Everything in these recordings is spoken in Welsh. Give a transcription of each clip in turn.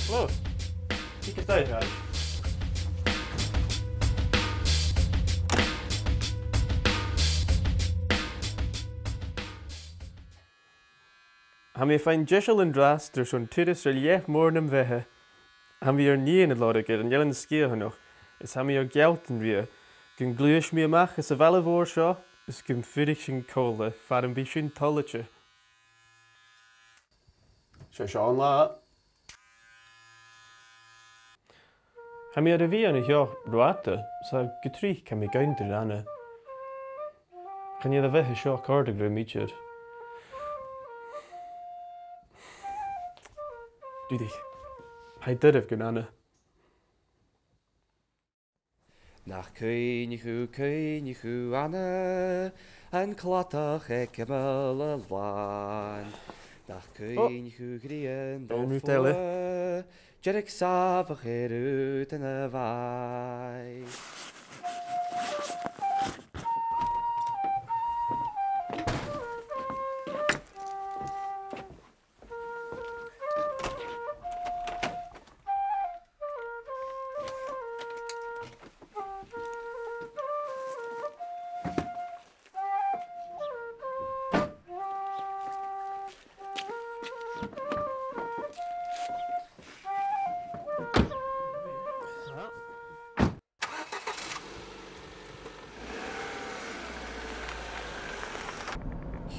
Hello. You can stay, guys. Ham we find Gealladh and dras der son turis lief mhòr nam bheitha. Ham we nie in het laudiger en Eilean Sgitheanach. Is ham we Gealladh and we gun gluish me amach is a valivor shaw is gun fyrich sin còmhla far an bishin tollache. Sean la. Ham we a vi an a roata so getrich can we gain der anna. Kan je de bheitha shaw cardigra meechad. Dúdich, hai dyrf gyn anna. Nach cúinichú anna, an clatach cymyl y lan. Nach cúinichú grian dolfwa, jerich safach ut yn y fai.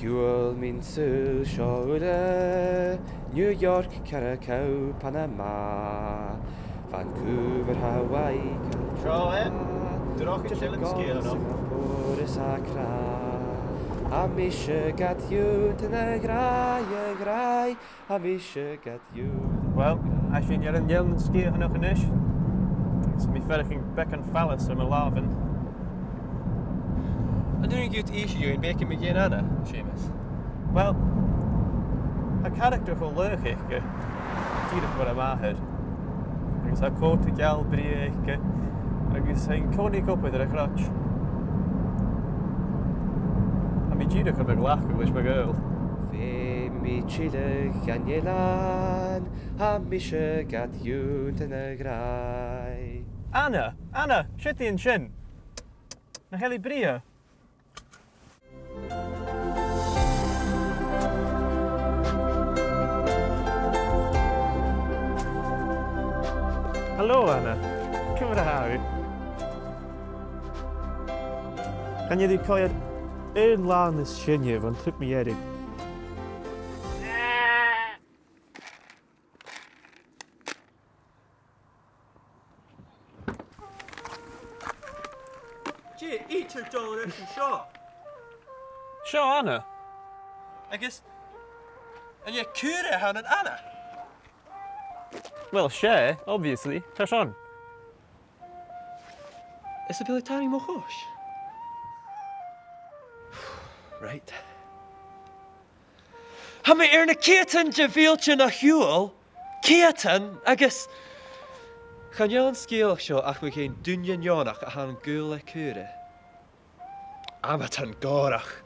Huel min sul Shore, New York, Caracau, Panama, Vancouver, Hawaii, Singapore is Accra. Amisha got you to the grai, Amisha got you. Well, as je in Eilean Sgitheanach in ish, it's me ferching beck and phallus I'm a larvin. I don't think you'd eat you in making me again, Anna, Sheumais. Well, a character for leigeil, tír what I'm ahead. Agus a cóta geall bríocha, agus ein cónig up with a crutch. A mi díra chub a glach go leis ma gael. Fe mi chilach an yelan, Amisha got you to the grai. Anna, shitty and shin. Na heli bria. Hallo Anna, camera. Kan je die koeien laan is shinje van trip me erin? Gee, eat your dollar and shaw. Shaw Anna. I guess. And you cure han and Anna. Well, share, obviously. Tash on. Is the Billy mhòr? Right. Ha me na Ceatan de bhílte na hiúil, Ceatan agus chan Eilean Sgitheanach seo ach mu cén duine neonach a han gúil le cúre. Ama tan górach.